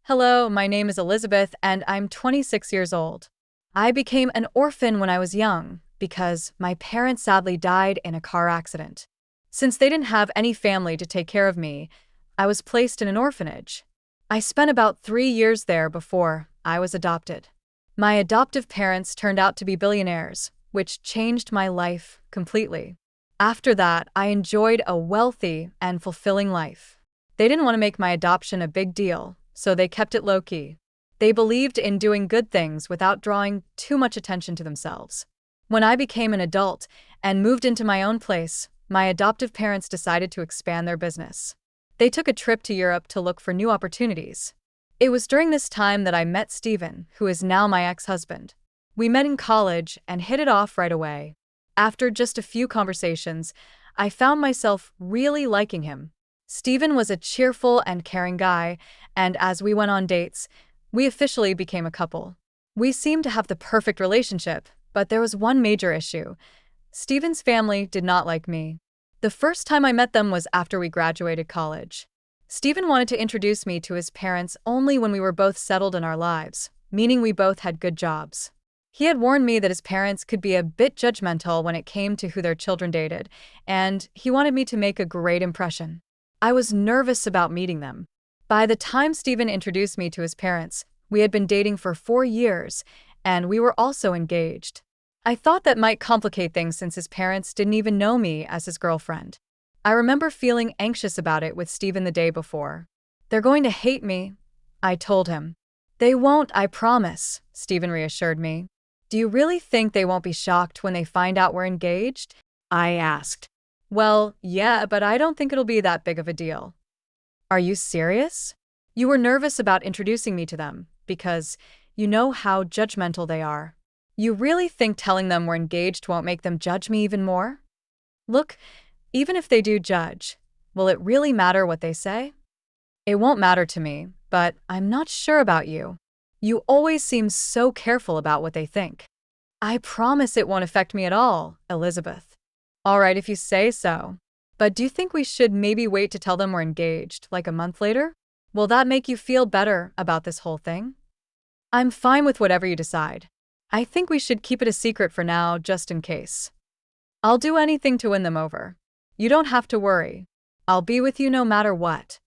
Hello, my name is Elizabeth and I'm 26 years old. I became an orphan when I was young because my parents sadly died in a car accident. Since they didn't have any family to take care of me, I was placed in an orphanage. I spent about 3 years there before I was adopted. My adoptive parents turned out to be billionaires, which changed my life completely. After that, I enjoyed a wealthy and fulfilling life. They didn't want to make my adoption a big deal, so they kept it low-key. They believed in doing good things without drawing too much attention to themselves. When I became an adult and moved into my own place, my adoptive parents decided to expand their business. They took a trip to Europe to look for new opportunities. It was during this time that I met Steven, who is now my ex-husband. We met in college and hit it off right away. After just a few conversations, I found myself really liking him. Steven was a cheerful and caring guy, and as we went on dates, we officially became a couple. We seemed to have the perfect relationship, but there was one major issue. Steven's family did not like me. The first time I met them was after we graduated college. Steven wanted to introduce me to his parents only when we were both settled in our lives, meaning we both had good jobs. He had warned me that his parents could be a bit judgmental when it came to who their children dated, and he wanted me to make a great impression. I was nervous about meeting them. By the time Steven introduced me to his parents, we had been dating for 4 years, and we were also engaged. I thought that might complicate things since his parents didn't even know me as his girlfriend. I remember feeling anxious about it with Steven the day before. "They're going to hate me," I told him. "They won't, I promise," Steven reassured me. "Do you really think they won't be shocked when they find out we're engaged?" I asked. "Well, yeah, but I don't think it'll be that big of a deal." "Are you serious? You were nervous about introducing me to them because you know how judgmental they are. You really think telling them we're engaged won't make them judge me even more?" "Look, even if they do judge, will it really matter what they say?" "It won't matter to me, but I'm not sure about you. You always seem so careful about what they think." "I promise it won't affect me at all, Elizabeth." "All right, if you say so. But do you think we should maybe wait to tell them we're engaged, like a month later? Will that make you feel better about this whole thing?" "I'm fine with whatever you decide. I think we should keep it a secret for now, just in case. I'll do anything to win them over. You don't have to worry. I'll be with you no matter what."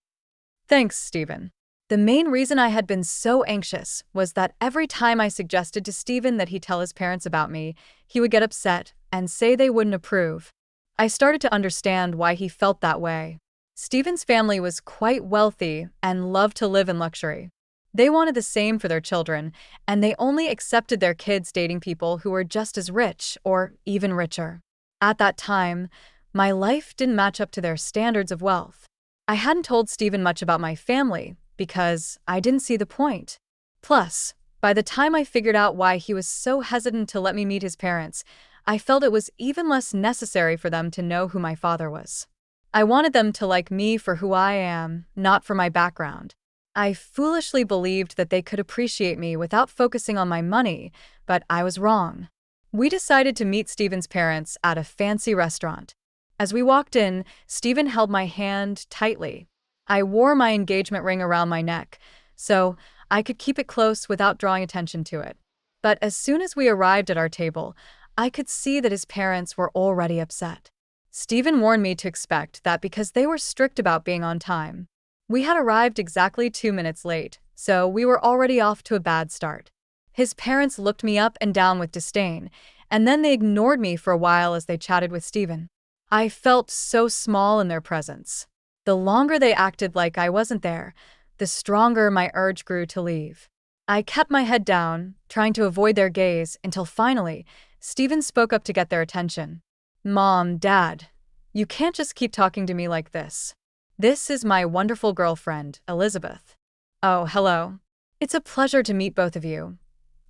"Thanks, Steven." The main reason I had been so anxious was that every time I suggested to Steven that he tell his parents about me, he would get upset and say they wouldn't approve. I started to understand why he felt that way. Steven's family was quite wealthy and loved to live in luxury. They wanted the same for their children, and they only accepted their kids dating people who were just as rich or even richer. At that time, my life didn't match up to their standards of wealth. I hadn't told Steven much about my family because I didn't see the point. Plus, by the time I figured out why he was so hesitant to let me meet his parents, I felt it was even less necessary for them to know who my father was. I wanted them to like me for who I am, not for my background. I foolishly believed that they could appreciate me without focusing on my money, but I was wrong. We decided to meet Steven's parents at a fancy restaurant. As we walked in, Steven held my hand tightly. I wore my engagement ring around my neck, so I could keep it close without drawing attention to it. But as soon as we arrived at our table, I could see that his parents were already upset. Steven warned me to expect that because they were strict about being on time. We had arrived exactly 2 minutes late, so we were already off to a bad start. His parents looked me up and down with disdain, and then they ignored me for a while as they chatted with Steven. I felt so small in their presence. The longer they acted like I wasn't there, the stronger my urge grew to leave. I kept my head down, trying to avoid their gaze, until finally, Steven spoke up to get their attention. "Mom, Dad, you can't just keep talking to me like this. This is my wonderful girlfriend, Elizabeth." "Oh, hello. It's a pleasure to meet both of you,"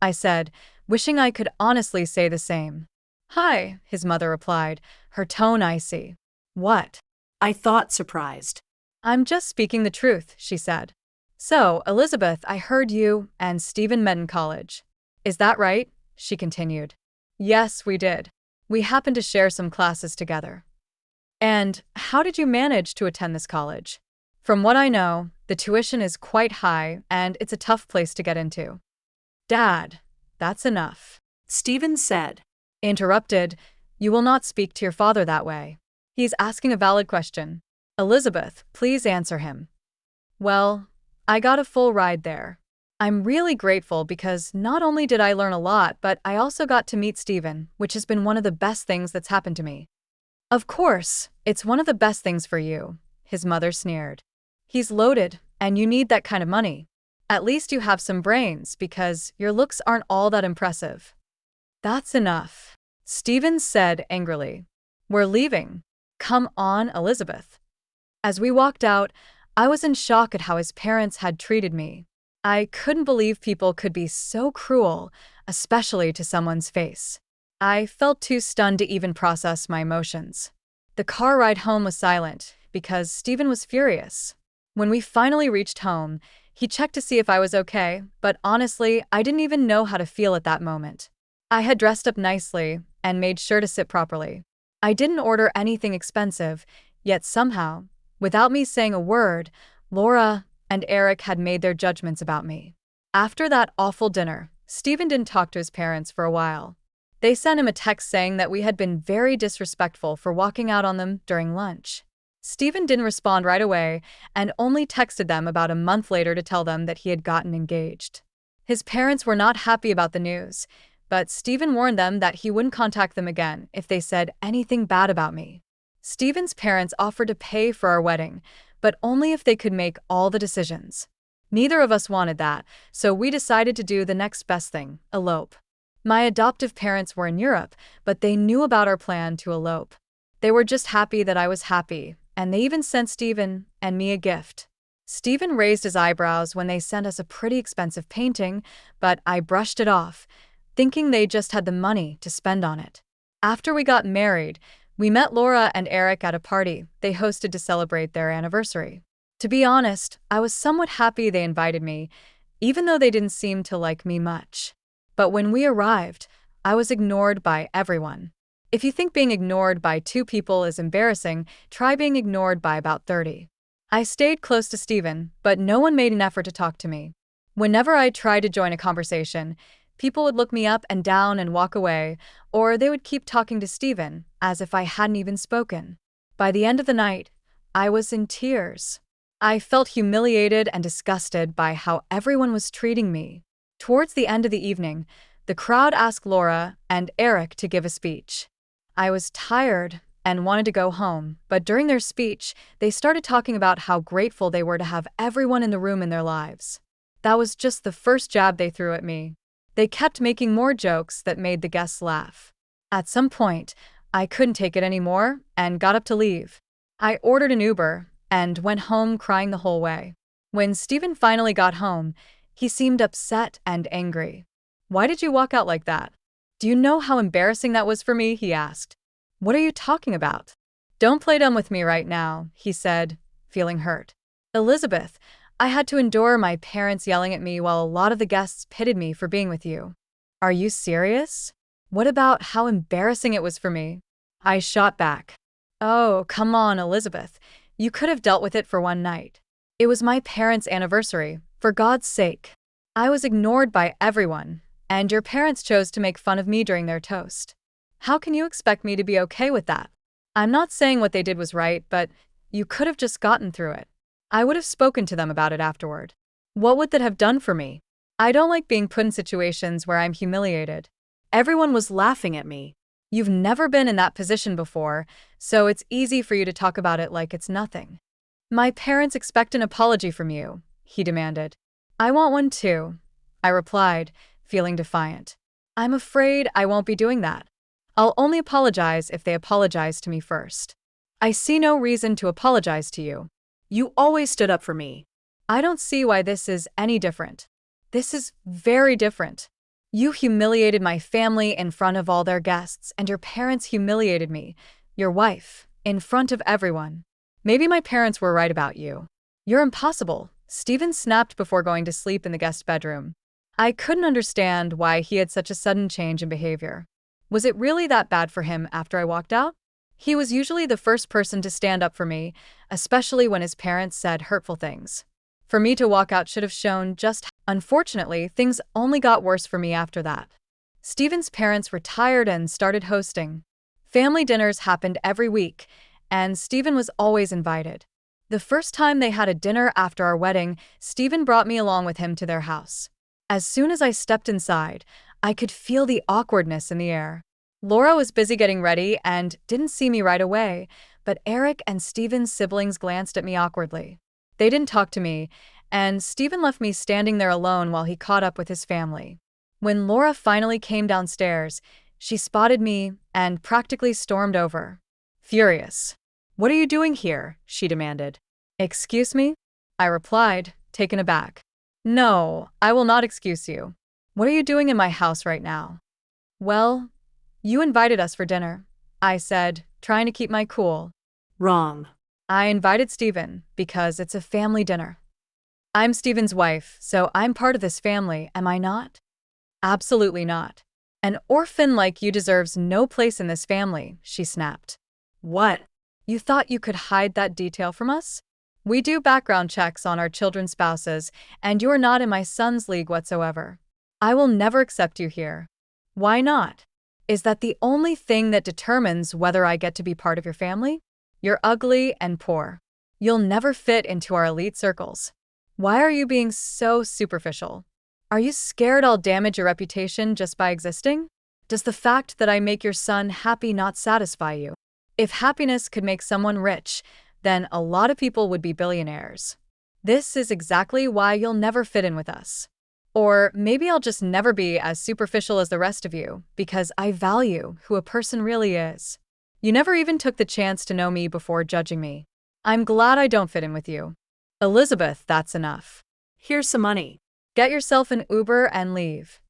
I said, wishing I could honestly say the same. "Hi," his mother replied, her tone icy. "What?" I thought, surprised. "I'm just speaking the truth," she said. "So, Elizabeth, I heard you and Steven met in college. Is that right?" she continued. "Yes, we did. We happened to share some classes together." "And how did you manage to attend this college?" From what I know, the tuition is quite high and it's a tough place to get into. Dad, that's enough. Stephen said. Interrupted, you will not speak to your father that way. He's asking a valid question. Elizabeth, please answer him. Well, I got a full ride there. I'm really grateful because not only did I learn a lot, but I also got to meet Stephen, which has been one of the best things that's happened to me. Of course, it's one of the best things for you, his mother sneered. He's loaded, and you need that kind of money. At least you have some brains because your looks aren't all that impressive. That's enough, Stephen said angrily. We're leaving. Come on, Elizabeth. As we walked out, I was in shock at how his parents had treated me. I couldn't believe people could be so cruel, especially to someone's face. I felt too stunned to even process my emotions. The car ride home was silent because Stephen was furious. When we finally reached home, he checked to see if I was okay, but honestly, I didn't even know how to feel at that moment. I had dressed up nicely and made sure to sit properly. I didn't order anything expensive, yet somehow, without me saying a word, Laura and Eric had made their judgments about me. After that awful dinner, Stephen didn't talk to his parents for a while. They sent him a text saying that we had been very disrespectful for walking out on them during lunch. Stephen didn't respond right away and only texted them about a month later to tell them that he had gotten engaged. His parents were not happy about the news, but Stephen warned them that he wouldn't contact them again if they said anything bad about me. Stephen's parents offered to pay for our wedding, but only if they could make all the decisions. Neither of us wanted that, so we decided to do the next best thing, elope. My adoptive parents were in Europe, but they knew about our plan to elope. They were just happy that I was happy, and they even sent Stephen and me a gift. Stephen raised his eyebrows when they sent us a pretty expensive painting, but I brushed it off, thinking they just had the money to spend on it. After we got married, we met Laura and Eric at a party they hosted to celebrate their anniversary. To be honest, I was somewhat happy they invited me, even though they didn't seem to like me much. But when we arrived, I was ignored by everyone. If you think being ignored by two people is embarrassing, try being ignored by about 30. I stayed close to Stephen, but no one made an effort to talk to me. Whenever I tried to join a conversation, people would look me up and down and walk away, or they would keep talking to Stephen, as if I hadn't even spoken. By the end of the night, I was in tears. I felt humiliated and disgusted by how everyone was treating me. Towards the end of the evening, the crowd asked Laura and Eric to give a speech. I was tired and wanted to go home, but during their speech, they started talking about how grateful they were to have everyone in the room in their lives. That was just the first jab they threw at me. They kept making more jokes that made the guests laugh. At some point, I couldn't take it anymore and got up to leave. I ordered an Uber and went home crying the whole way. When Stephen finally got home, he seemed upset and angry. Why did you walk out like that? Do you know how embarrassing that was for me? He asked. What are you talking about? Don't play dumb with me right now, he said, feeling hurt. Elizabeth, I had to endure my parents yelling at me while a lot of the guests pitied me for being with you. Are you serious? What about how embarrassing it was for me? I shot back. Oh, come on, Elizabeth. You could have dealt with it for one night. It was my parents' anniversary, for God's sake. I was ignored by everyone, and your parents chose to make fun of me during their toast. How can you expect me to be okay with that? I'm not saying what they did was right, but you could have just gotten through it. I would have spoken to them about it afterward. What would that have done for me? I don't like being put in situations where I'm humiliated. Everyone was laughing at me. You've never been in that position before, so it's easy for you to talk about it like it's nothing. My parents expect an apology from you, he demanded. I want one too, I replied, feeling defiant. I'm afraid I won't be doing that. I'll only apologize if they apologize to me first. I see no reason to apologize to you. You always stood up for me. I don't see why this is any different. This is very different. You humiliated my family in front of all their guests, and your parents humiliated me, your wife, in front of everyone. Maybe my parents were right about you. You're impossible, Stephen snapped before going to sleep in the guest bedroom. I couldn't understand why he had such a sudden change in behavior. Was it really that bad for him after I walked out? He was usually the first person to stand up for me, especially when his parents said hurtful things. For me to walk out should have shown just. Unfortunately, things only got worse for me after that. Steven's parents retired and started hosting. Family dinners happened every week, and Steven was always invited. The first time they had a dinner after our wedding, Steven brought me along with him to their house. As soon as I stepped inside, I could feel the awkwardness in the air. Laura was busy getting ready and didn't see me right away, but Eric and Steven's siblings glanced at me awkwardly. They didn't talk to me, and Steven left me standing there alone while he caught up with his family. When Laura finally came downstairs, she spotted me and practically stormed over. Furious. "What are you doing here?" she demanded. "Excuse me?" I replied, taken aback. "No, I will not excuse you. What are you doing in my house right now?" "Well, you invited us for dinner," I said, trying to keep my cool. Wrong. "I invited Steven because it's a family dinner. I'm Steven's wife, so I'm part of this family, am I not?" "Absolutely not. An orphan like you deserves no place in this family," she snapped. What? "You thought you could hide that detail from us? We do background checks on our children's spouses, and you're not in my son's league whatsoever. I will never accept you here." "Why not? Is that the only thing that determines whether I get to be part of your family? You're ugly and poor. You'll never fit into our elite circles. Why are you being so superficial? Are you scared I'll damage your reputation just by existing? Does the fact that I make your son happy not satisfy you? If happiness could make someone rich, then a lot of people would be billionaires. This is exactly why you'll never fit in with us. Or maybe I'll just never be as superficial as the rest of you, because I value who a person really is. You never even took the chance to know me before judging me. I'm glad I don't fit in with you. Elizabeth, that's enough. Here's some money. Get yourself an Uber and leave."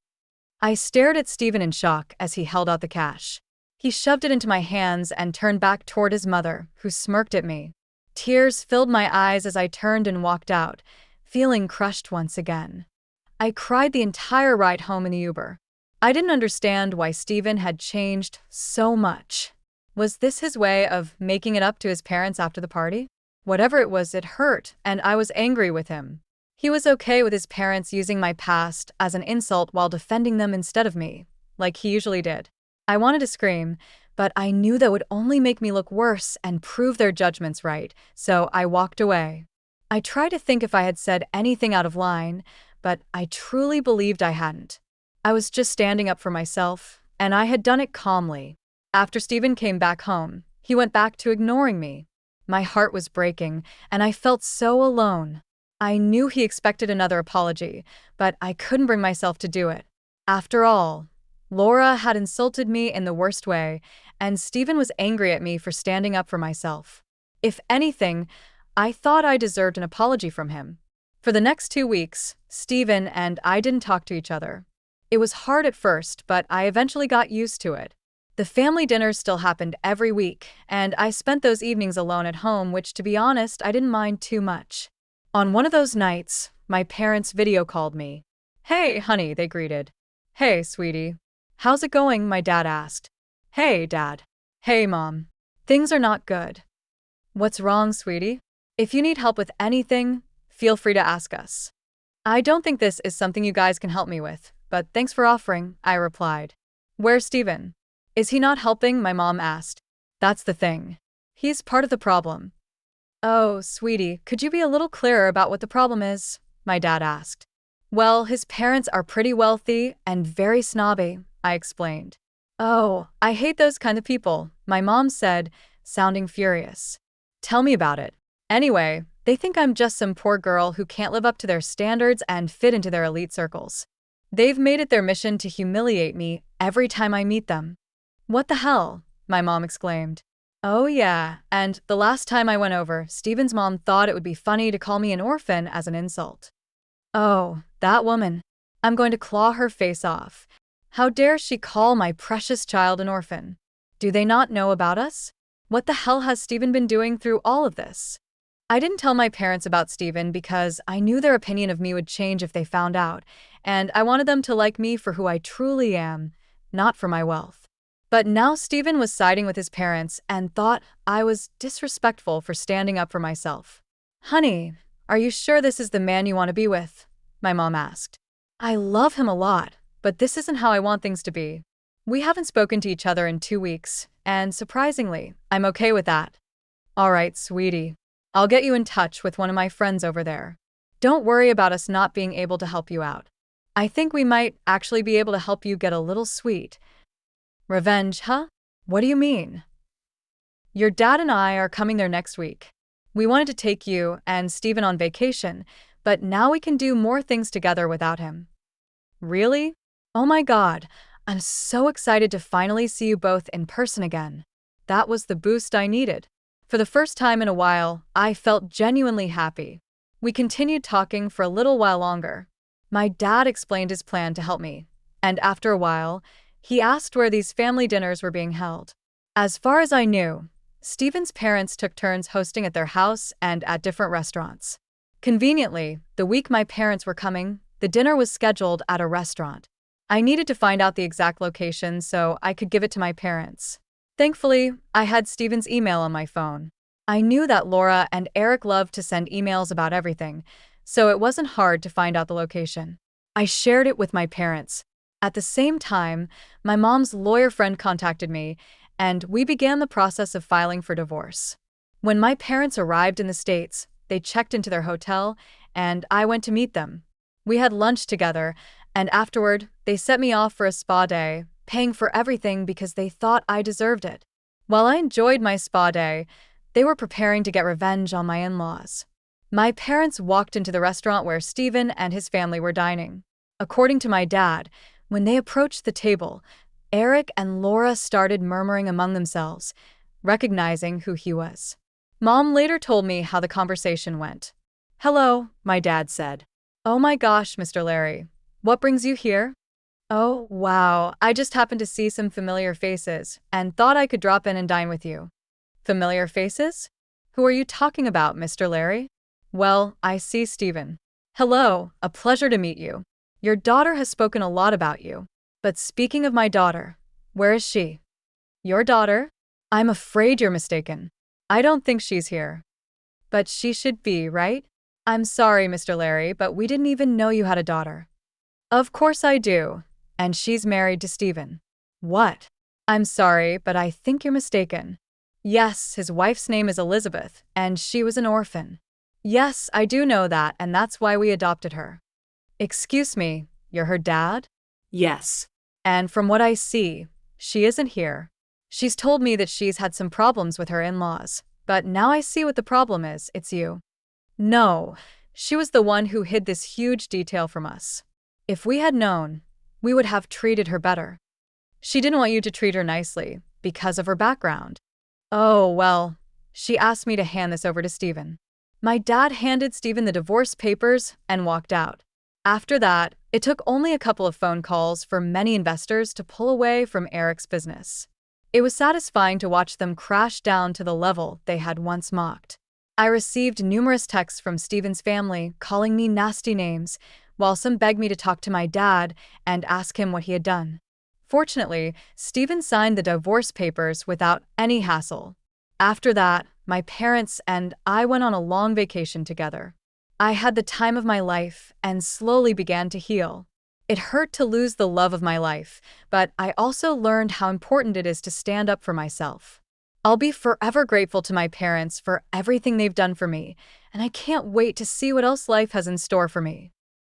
I stared at Steven in shock as he held out the cash. He shoved it into my hands and turned back toward his mother, who smirked at me. Tears filled my eyes as I turned and walked out, feeling crushed once again. I cried the entire ride home in the Uber. I didn't understand why Steven had changed so much. Was this his way of making it up to his parents after the party? Whatever it was, it hurt, and I was angry with him. He was okay with his parents using my past as an insult while defending them instead of me, like he usually did. I wanted to scream, but I knew that would only make me look worse and prove their judgments right, so I walked away. I tried to think if I had said anything out of line, but I truly believed I hadn't. I was just standing up for myself, and I had done it calmly. After Steven came back home, he went back to ignoring me. My heart was breaking, and I felt so alone. I knew he expected another apology, but I couldn't bring myself to do it. After all, Laura had insulted me in the worst way, and Steven was angry at me for standing up for myself. If anything, I thought I deserved an apology from him. For the next 2 weeks, Steven and I didn't talk to each other. It was hard at first, but I eventually got used to it. The family dinners still happened every week, and I spent those evenings alone at home, which, to be honest, I didn't mind too much. On one of those nights, my parents video called me. "Hey, honey," they greeted. "Hey, sweetie. How's it going?" my dad asked. "Hey, Dad." "Hey, Mom. Things are not good." "What's wrong, sweetie? If you need help with anything, feel free to ask us." "I don't think this is something you guys can help me with, but thanks for offering," I replied. "Where's Steven? Is he not helping?" my mom asked. "That's the thing. He's part of the problem." "Oh, sweetie, could you be a little clearer about what the problem is?" my dad asked. "Well, his parents are pretty wealthy and very snobby," I explained. "Oh, I hate those kind of people," my mom said, sounding furious. "Tell me about it." "Anyway, they think I'm just some poor girl who can't live up to their standards and fit into their elite circles. They've made it their mission to humiliate me every time I meet them." "What the hell?" my mom exclaimed. "Oh yeah, and the last time I went over, Steven's mom thought it would be funny to call me an orphan as an insult." "Oh, that woman. I'm going to claw her face off. How dare she call my precious child an orphan? Do they not know about us? What the hell has Steven been doing through all of this?" I didn't tell my parents about Steven because I knew their opinion of me would change if they found out, and I wanted them to like me for who I truly am, not for my wealth. But now Stephen was siding with his parents and thought I was disrespectful for standing up for myself. "Honey, are you sure this is the man you want to be with?" my mom asked. "I love him a lot, but this isn't how I want things to be. We haven't spoken to each other in 2 weeks, and surprisingly, I'm okay with that." "All right, sweetie. I'll get you in touch with one of my friends over there. Don't worry about us not being able to help you out. I think we might actually be able to help you get a little sweet." "Revenge, huh? What do you mean?" "Your dad and I are coming there next week. We wanted to take you and Steven on vacation, but now we can do more things together without him." "Really? Oh my God, I'm so excited to finally see you both in person again." That was the boost I needed. For the first time in a while, I felt genuinely happy. We continued talking for a little while longer. My dad explained his plan to help me, and after a while, he asked where these family dinners were being held. As far as I knew, Stephen's parents took turns hosting at their house and at different restaurants. Conveniently, the week my parents were coming, the dinner was scheduled at a restaurant. I needed to find out the exact location so I could give it to my parents. Thankfully, I had Stephen's email on my phone. I knew that Laura and Eric loved to send emails about everything, so it wasn't hard to find out the location. I shared it with my parents. At the same time, my mom's lawyer friend contacted me, and we began the process of filing for divorce. When my parents arrived in the States, they checked into their hotel, and I went to meet them. We had lunch together, and afterward, they set me off for a spa day, paying for everything because they thought I deserved it. While I enjoyed my spa day, they were preparing to get revenge on my in-laws. My parents walked into the restaurant where Stephen and his family were dining. According to my dad, when they approached the table, Eric and Laura started murmuring among themselves, recognizing who he was. Mom later told me how the conversation went. "Hello," my dad said. "Oh my gosh, Mr. Larry. What brings you here?" "Oh, wow, I just happened to see some familiar faces and thought I could drop in and dine with you." "Familiar faces? Who are you talking about, Mr. Larry?" "Well, I see Stephen." "Hello, a pleasure to meet you. Your daughter has spoken a lot about you. But speaking of my daughter, where is she?" "Your daughter? I'm afraid you're mistaken. I don't think she's here." "But she should be, right?" "I'm sorry, Mr. Larry, but we didn't even know you had a daughter." "Of course I do. And she's married to Stephen." "What?" "I'm sorry, but I think you're mistaken. Yes, his wife's name is Elizabeth, and she was an orphan." "Yes, I do know that, and that's why we adopted her." "Excuse me, you're her dad?" Yes. "And from what I see, she isn't here. She's told me that she's had some problems with her in-laws, but now I see what the problem is, it's you." "No, she was the one who hid this huge detail from us. If we had known, we would have treated her better. She didn't want you to treat her nicely because of her background." "Oh, well, she asked me to hand this over to Stephen." My dad handed Stephen the divorce papers and walked out. After that, it took only a couple of phone calls for many investors to pull away from Eric's business. It was satisfying to watch them crash down to the level they had once mocked. I received numerous texts from Stephen's family calling me nasty names, while some begged me to talk to my dad and ask him what he had done. Fortunately, Stephen signed the divorce papers without any hassle. After that, my parents and I went on a long vacation together. I had the time of my life and slowly began to heal. It hurt to lose the love of my life, but I also learned how important it is to stand up for myself. I'll be forever grateful to my parents for everything they've done for me, and I can't wait to see what else life has in store for me.